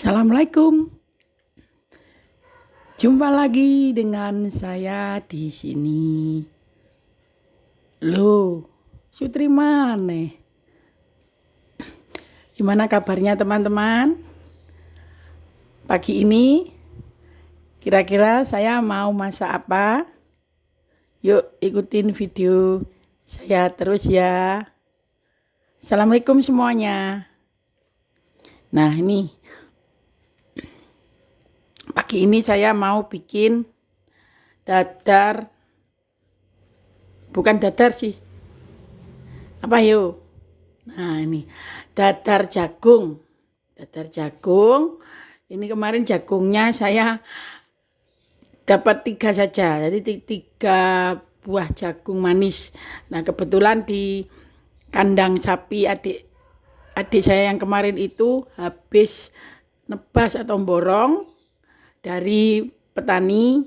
Assalamualaikum. Jumpa lagi dengan saya di sini. Loh, Sutri maneh. Gimana kabarnya teman-teman? Pagi ini kira-kira saya mau masak apa? Yuk ikutin video saya terus ya. Assalamualaikum semuanya. Nah ini pagi ini saya mau bikin dadar, bukan dadar sih, apa yuk? Nah ini dadar jagung, ini kemarin jagungnya saya dapat 3 saja, jadi 3 buah jagung manis. Nah kebetulan di kandang sapi adik saya yang kemarin itu habis nebas atau borong dari petani,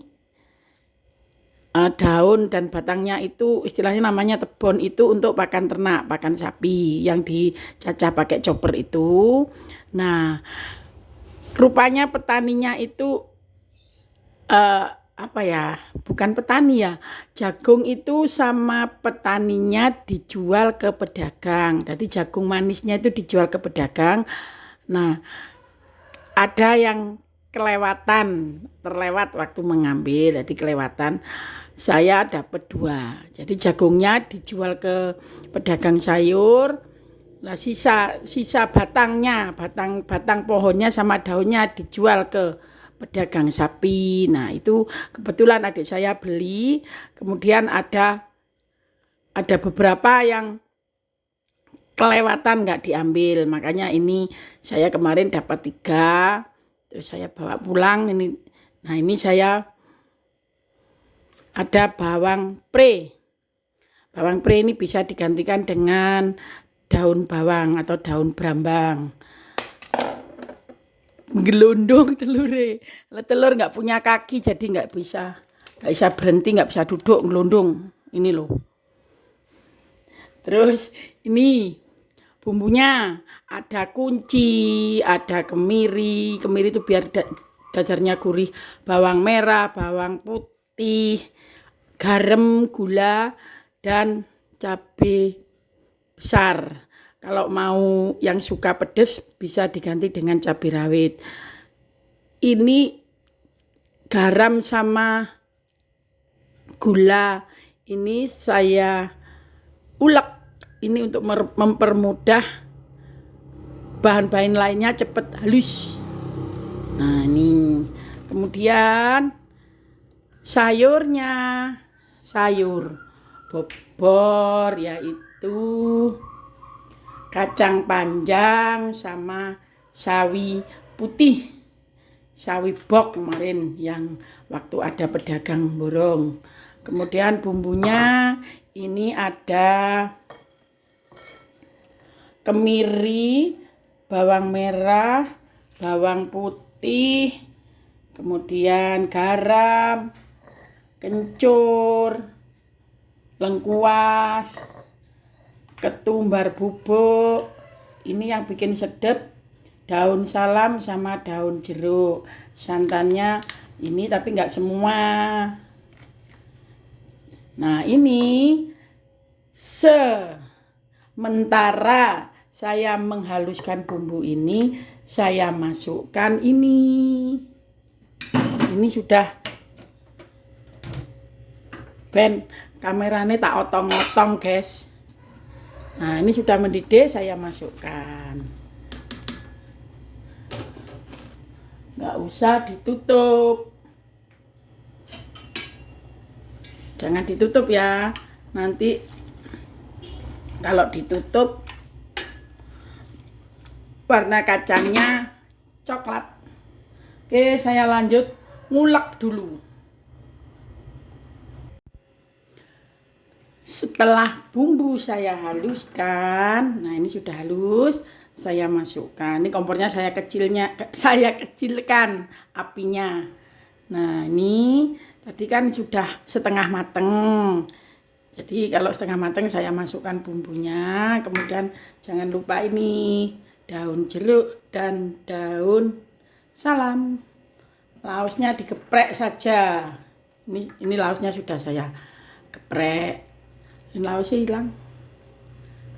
daun dan batangnya itu istilahnya namanya tebon, itu untuk pakan ternak, pakan sapi yang dicacah pakai chopper itu. Nah rupanya petaninya itu bukan petani ya, jagung itu sama petaninya dijual ke pedagang, jadi jagung manisnya itu dijual ke pedagang. Nah ada yang terlewat waktu mengambil, jadi kelewatan, saya dapat 2. Jadi jagungnya dijual ke pedagang sayur. Nah sisa batangnya, batang pohonnya sama daunnya dijual ke pedagang sapi. Nah itu kebetulan adik saya beli. Kemudian ada beberapa yang kelewatan nggak diambil, makanya ini saya kemarin dapat 3. Terus saya bawa pulang ini. Nah ini saya ada bawang pre. Bawang pre ini bisa digantikan dengan daun bawang atau daun brambang. Gelundung telure. Telur nggak punya kaki jadi nggak bisa berhenti, nggak bisa duduk, gelundung. Ini loh. Terus ini bumbunya ada kunci, ada kemiri itu biar dadarnya gurih, bawang merah, bawang putih, garam, gula, dan cabai besar. Kalau mau yang suka pedas bisa diganti dengan cabai rawit. Ini garam sama gula ini saya ulek. Ini untuk mempermudah bahan-bahan lainnya cepat halus. Nah ini kemudian sayurnya, sayur bobor yaitu kacang panjang sama sawi putih, sawi bok kemarin yang waktu ada pedagang borong. Kemudian bumbunya ini ada kemiri, bawang merah, bawang putih, kemudian garam, kencur, lengkuas, ketumbar bubuk. Ini yang bikin sedap, daun salam sama daun jeruk. Santannya ini tapi nggak semua. Nah ini sementara saya menghaluskan bumbu ini, saya masukkan ini sudah ben kameranya tak otong-otong guys. Nah ini sudah mendidih, saya masukkan, nggak usah ditutup, jangan ditutup ya, nanti kalau ditutup warna kacangnya coklat. Oke, saya lanjut ngulek dulu. Setelah bumbu saya haluskan, nah ini sudah halus, saya masukkan. Ini kompornya saya kecilkan apinya. Nah ini tadi kan sudah setengah mateng. Jadi kalau setengah matang saya masukkan bumbunya. Kemudian jangan lupa ini daun jeruk dan daun Salam. Laosnya digeprek saja. Ini laosnya sudah saya geprek. Ini laosnya hilang.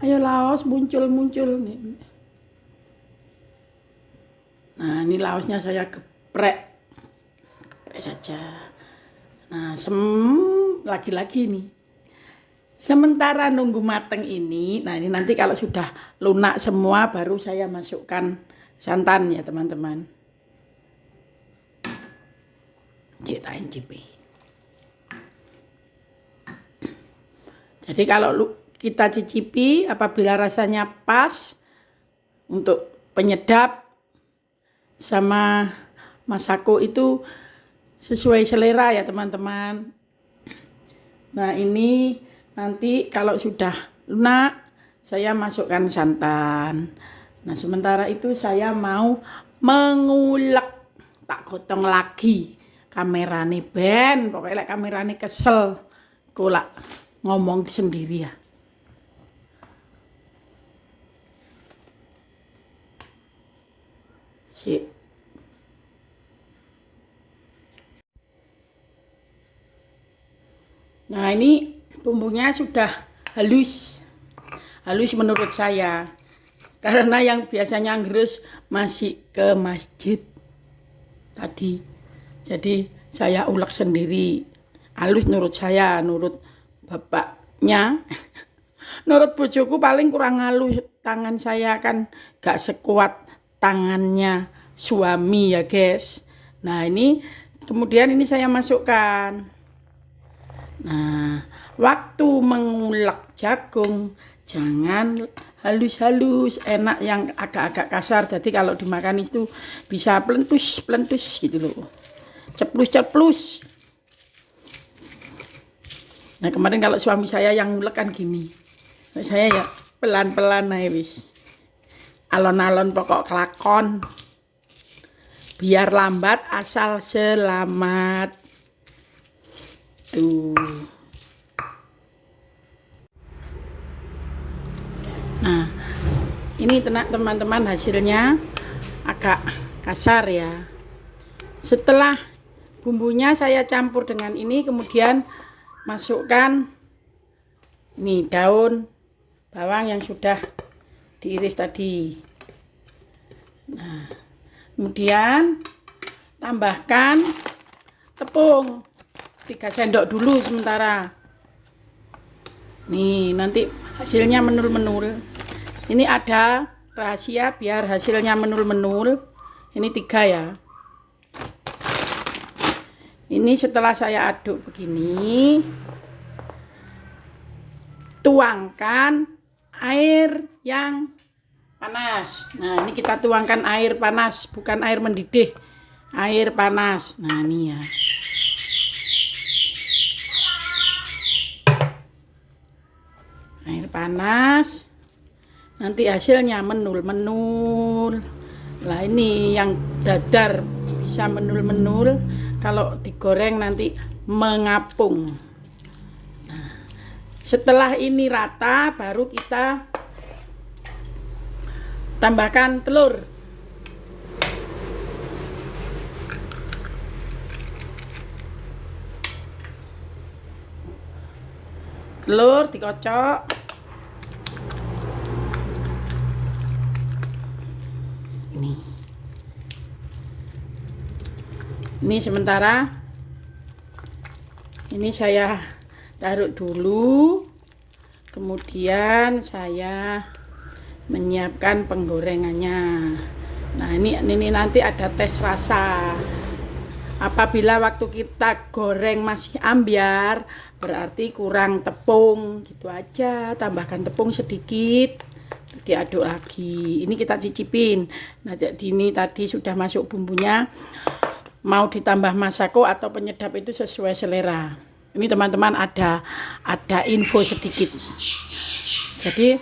Ayo laos muncul. Nah, ini laosnya saya geprek. Geprek saja. Nah, lagi-lagi nih. Sementara nunggu mateng ini, nah ini nanti kalau sudah lunak semua baru saya masukkan santan ya teman-teman. Kita cicipi. Jadi kalau kita cicipi apabila rasanya pas untuk penyedap sama masako itu sesuai selera ya teman-teman. Nah ini nanti kalau sudah lunak saya masukkan santan. Nah sementara itu saya mau mengulek, tak gotong lagi kamerane ben, pokoknya kamerane kesel kulak ngomong sendiri ya. Nah ini bumbunya sudah halus menurut saya, karena yang biasanya ngerus masih ke masjid tadi, jadi saya ulek sendiri. Halus menurut saya, menurut bapaknya menurut bojoku paling kurang halus. Tangan saya kan gak sekuat tangannya suami ya guys. Nah ini kemudian ini saya masukkan. Nah, waktu mengulek jagung jangan halus-halus, enak yang agak-agak kasar. Jadi kalau dimakan itu bisa plentus gitu loh. Ceplus. Nah, kemarin kalau suami saya yang ngulek kan gini. Saya ya pelan-pelan aja wis. Alon-alon pokok kelakon. Biar lambat asal selamat. Tuh. Nah, ini teman-teman hasilnya agak kasar ya. Setelah bumbunya saya campur dengan ini, kemudian masukkan ini daun bawang yang sudah diiris tadi. Nah, kemudian tambahkan tepung 3 sendok dulu sementara. Nih, nanti hasilnya menul-menul. Ini ada rahasia biar hasilnya menul-menul. Ini 3 ya. Ini setelah saya aduk begini, tuangkan air yang panas. Nah, ini kita tuangkan air panas, bukan air mendidih. Air panas. Nah, ini ya. Air panas, nanti hasilnya menul-menul. Lah ini yang dadar bisa menul-menul, kalau digoreng nanti mengapung. Nah, setelah ini rata baru kita tambahkan telur. Telur dikocok. Ini sementara ini saya taruh dulu, kemudian saya menyiapkan penggorengannya. Nah ini nanti ada tes rasa. Apabila waktu kita goreng masih ambyar, berarti kurang tepung, gitu aja. Tambahkan tepung sedikit, diaduk lagi. Ini kita cicipin. Nah ini tadi sudah masuk bumbunya. Mau ditambah masako atau penyedap itu sesuai selera. Ini teman-teman ada info sedikit. Jadi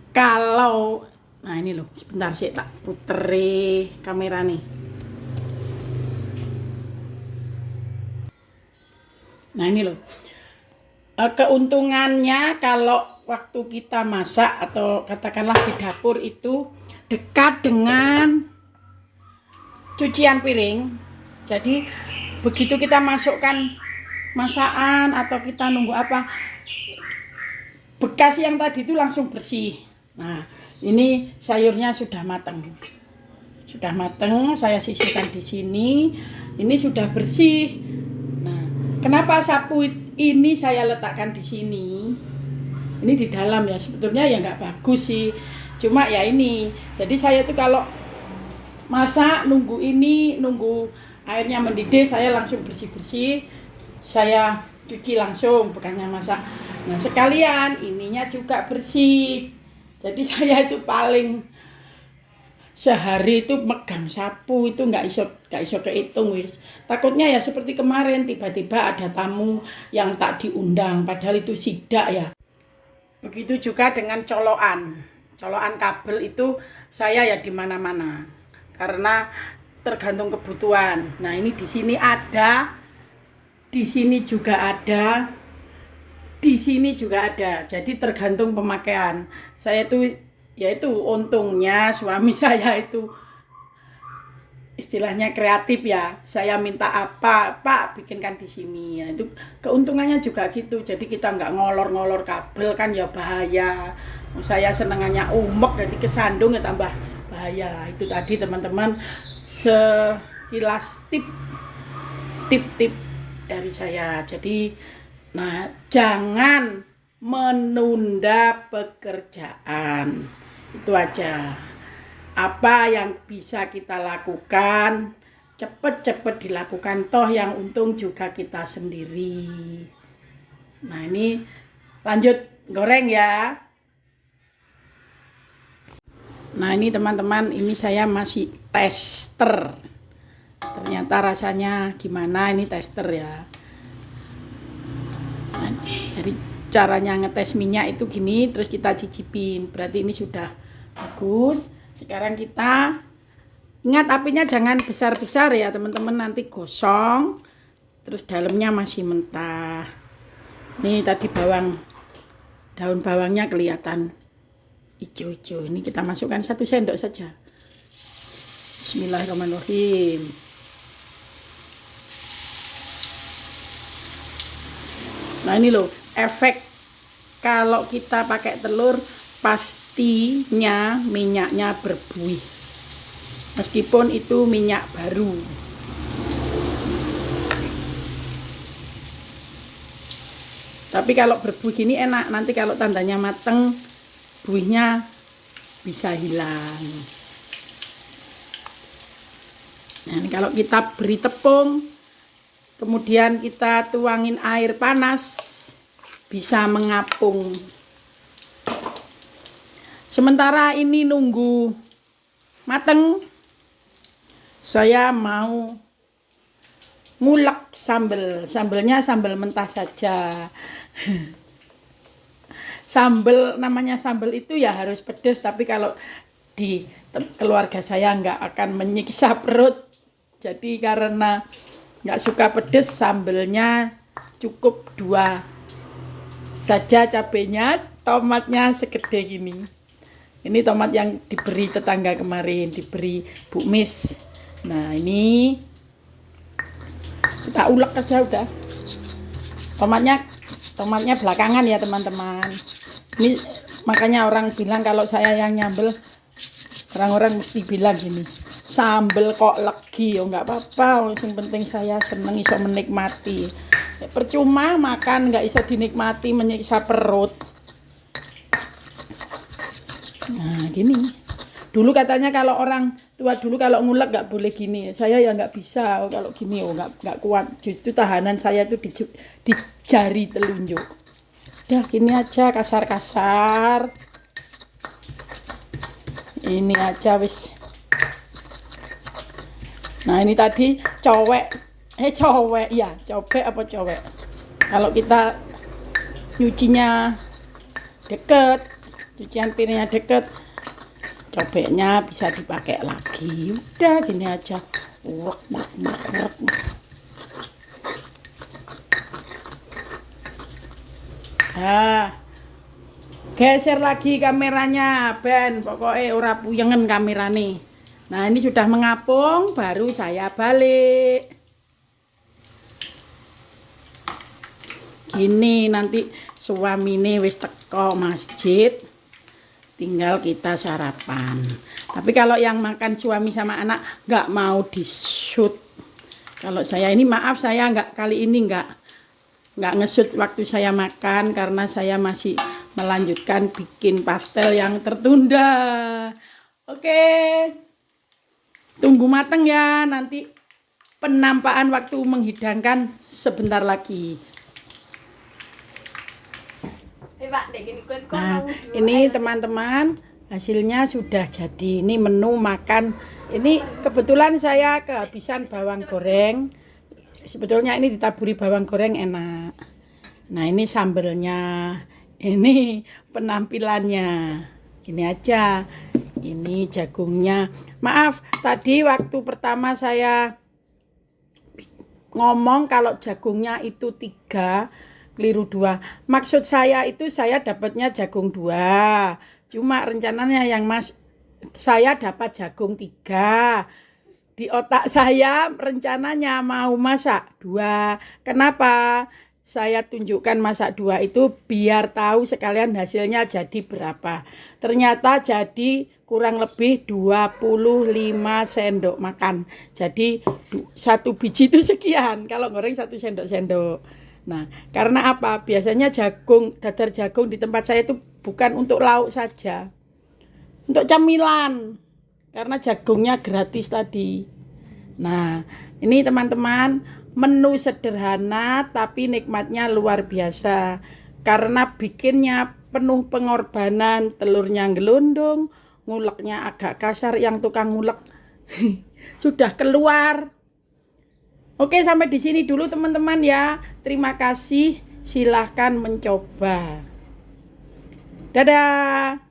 kalau nah ini loh, sebentar sih tak puteri kamera nih. Nah ini loh. Keuntungannya kalau waktu kita masak atau katakanlah di dapur itu dekat dengan cucian piring. Jadi begitu kita masukkan masakan atau kita nunggu apa, bekas yang tadi itu langsung bersih. Nah, ini sayurnya sudah matang. Sudah matang, saya sisihkan di sini. Ini sudah bersih. Nah, kenapa sapu ini saya letakkan di sini? Ini di dalam ya, sebetulnya ya nggak bagus sih. Cuma ya ini. Jadi saya tuh kalau masak nunggu airnya mendidih, saya langsung bersih-bersih. Saya cuci langsung bekannya masak. Nah, sekalian ininya juga bersih. Jadi saya itu paling sehari itu megang sapu itu nggak iso kehitung wis. Takutnya ya seperti kemarin tiba-tiba ada tamu yang tak diundang padahal itu sidak ya. Begitu juga dengan colokan kabel itu saya ya di mana-mana karena tergantung kebutuhan. Nah, ini di sini ada, di sini juga ada, di sini juga ada. Jadi tergantung pemakaian. Saya itu yaitu untungnya suami saya itu istilahnya kreatif ya. Saya minta apa, Pak, bikinkan di sini. Ya, itu keuntungannya juga gitu. Jadi kita nggak ngolor-ngolor kabel kan ya bahaya. Saya senengannya umek jadi kesandung ya tambah bahaya. Itu tadi teman-teman sekilas tip dari saya. Jadi nah, jangan menunda pekerjaan. Itu aja. Apa yang bisa kita lakukan, cepet-cepet dilakukan, toh yang untung juga kita sendiri. Nah, ini lanjut goreng ya. Nah, ini teman-teman, ini saya masih tester. Ternyata rasanya gimana, ini tester ya. Nah, dari caranya ngetes minyak itu gini, terus kita cicipin. Berarti ini sudah bagus. Sekarang kita ingat apinya jangan besar-besar ya teman-teman, nanti gosong. Terus dalamnya masih mentah. Ini tadi daun bawangnya kelihatan hijau-hijau. Ini kita masukkan 1 sendok saja. Bismillahirrahmanirrahim. Nah, ini loh efek kalau kita pakai telur, pastinya minyaknya berbuih meskipun itu minyak baru. Tapi kalau berbuih ini enak, nanti kalau tandanya mateng buihnya bisa hilang. Nah, kalau kita beri tepung kemudian kita tuangin air panas, bisa mengapung. Sementara ini nunggu mateng, saya mau ngulek sambelnya sambel mentah saja. Namanya sambel itu ya harus pedas, tapi kalau di keluarga saya nggak akan menyiksa perut. Jadi karena nggak suka pedas, sambelnya cukup 2 saja, cabenya, tomatnya segede gini. Ini tomat yang diberi tetangga kemarin, diberi Bu Mis. Nah, ini kita ulek aja udah. Tomatnya belakangan ya teman-teman. Ini makanya orang bilang kalau saya yang nyambel, orang-orang mesti bilang gini, sambel kok legi, oh nggak apa-apa, yang penting saya seneng iso menikmati. Percuma makan nggak iso dinikmati, menyiksa perut. Nah, gini. Dulu katanya kalau orang tua dulu kalau ngulek nggak boleh gini. Saya ya nggak bisa, kalau gini nggak kuat. Justru tahanan saya itu di jari telunjuk. Udah gini aja, kasar-kasar. Ini aja wis. Nah, ini tadi cowek apa cowek. Kalau kita nyucinya deket, cucian piringnya deket, cobeknya bisa dipakai lagi. Udah gini aja. Nah, geser lagi kameranya, Ben. Pokoknya ora puyengen kamerane. Nah, ini sudah mengapung, baru saya balik. Gini nanti suamine wis teko masjid, tinggal kita sarapan. Tapi kalau yang makan suami sama anak nggak mau di-shoot. Kalau saya ini maaf, saya kali ini nggak nge-shoot waktu saya makan karena saya masih melanjutkan bikin pastel yang tertunda. Oke. Tunggu mateng ya, nanti penampakan waktu menghidangkan sebentar lagi. Nah, ini teman-teman hasilnya sudah jadi. Ini menu makan. Ini kebetulan saya kehabisan bawang goreng. Sebetulnya ini ditaburi bawang goreng enak. Nah, ini sambelnya. Ini penampilannya. Gini aja. Ini jagungnya. Maaf, tadi waktu pertama saya ngomong kalau jagungnya itu 3, keliru 2. Maksud saya itu saya dapatnya jagung 2. Cuma rencananya saya dapat jagung 3. Di otak saya rencananya mau masak 2. Kenapa? Saya tunjukkan masak 2 itu biar tahu sekalian hasilnya jadi berapa. Ternyata jadi kurang lebih 25 sendok makan. Jadi 1 biji itu sekian. Kalau goreng 1 sendok-sendok. Nah, karena apa? Biasanya dadar jagung di tempat saya itu bukan untuk lauk saja. Untuk camilan. Karena jagungnya gratis tadi. Nah, ini teman-teman, menu sederhana tapi nikmatnya luar biasa. Karena bikinnya penuh pengorbanan, telurnya gelundung, nguleknya agak kasar, yang tukang ngulek sudah keluar. Oke, sampai di sini dulu teman-teman ya. Terima kasih, silahkan mencoba. Dadah.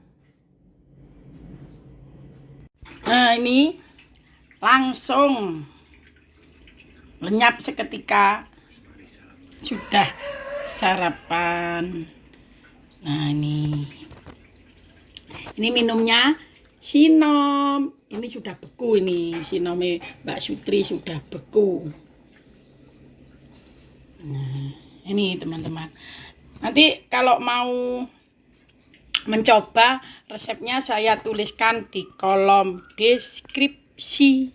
Nah, ini langsung lenyap seketika sudah sarapan. Nah, ini minumnya sinom. Ini sudah beku, ini sinome Mbak Sutri sudah beku. Nah, ini teman-teman. Nanti kalau mau mencoba resepnya saya tuliskan di kolom deskripsi.